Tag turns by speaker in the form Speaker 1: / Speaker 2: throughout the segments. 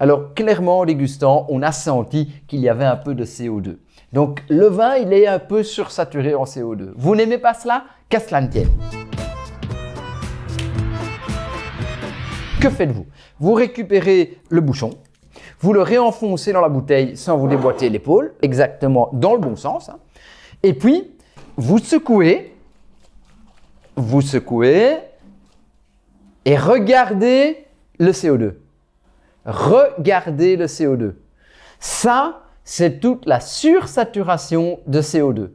Speaker 1: Alors clairement, en dégustant, on a senti qu'il y avait un peu de CO2. Donc le vin, il est un peu sursaturé en CO2. Vous n'aimez pas cela? Qu'à cela ne tienne. Que faites-vous? Vous récupérez le bouchon, vous le réenfoncez dans la bouteille sans vous déboîter l'épaule, exactement dans le bon sens, hein. Et puis vous secouez et regardez le CO2. Regardez le CO2. Ça, c'est toute la sursaturation de CO2.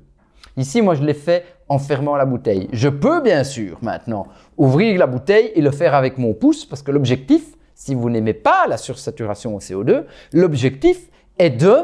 Speaker 1: Ici, moi, je l'ai fait en fermant la bouteille. Je peux bien sûr maintenant ouvrir la bouteille et le faire avec mon pouce parce que l'objectif, si vous n'aimez pas la sursaturation au CO2, l'objectif est de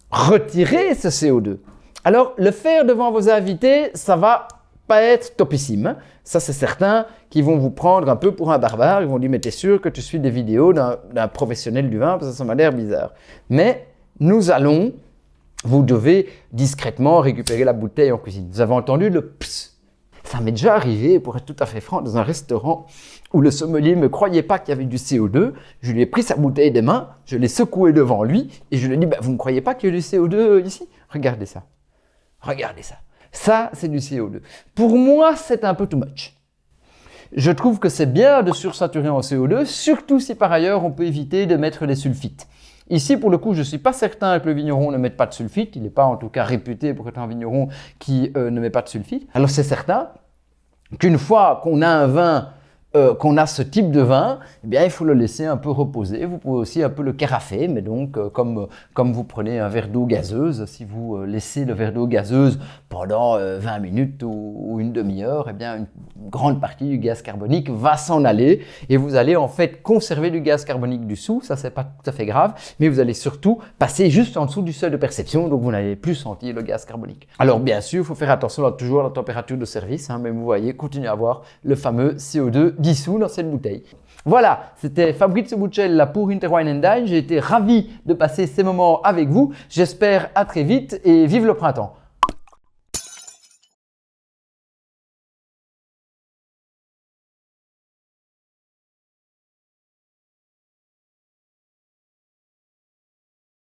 Speaker 1: retirer ce CO2. Alors, le faire devant vos invités, ça va pas être topissime, hein. Ça, c'est certain qui vont vous prendre un peu pour un barbare. Ils vont dire, mais t'es sûr que tu suis des vidéos d'un professionnel du vin parce que ça m'a l'air bizarre. Mais vous devez discrètement récupérer la bouteille en cuisine. Vous avez entendu le ps. Ça m'est déjà arrivé, pour être tout à fait franc, dans un restaurant où le sommelier ne me croyait pas qu'il y avait du CO2. Je lui ai pris sa bouteille des mains, je l'ai secouée devant lui et je lui ai dit, vous ne croyez pas qu'il y a du CO2 ici? Regardez ça. Regardez ça. Ça, c'est du CO2. Pour moi, c'est un peu too much. Je trouve que c'est bien de sursaturer en CO2, surtout si par ailleurs on peut éviter de mettre des sulfites. Ici, pour le coup, je ne suis pas certain que le vigneron ne mette pas de sulfite. Il n'est pas en tout cas réputé pour être un vigneron qui ne met pas de sulfite. Alors c'est certain qu'une fois qu'on a un vin, qu'on a ce type de vin, eh bien, il faut le laisser un peu reposer. Vous pouvez aussi un peu le carafer, mais donc comme vous prenez un verre d'eau gazeuse, si vous laissez le verre d'eau gazeuse pendant 20 minutes ou une demi-heure, eh bien, une grande partie du gaz carbonique va s'en aller et vous allez en fait conserver du gaz carbonique dessous, ça c'est pas tout à fait grave, mais vous allez surtout passer juste en dessous du seuil de perception, donc vous n'allez plus sentir le gaz carbonique. Alors bien sûr, il faut faire attention toujours à la température de service, hein, mais vous voyez, continuez à avoir le fameux CO2 dissous dans cette bouteille. Voilà, c'était Fabrizio Buccella pour Interwine & Dine. J'ai été ravi de passer ces moments avec vous. J'espère à très vite et vive le printemps.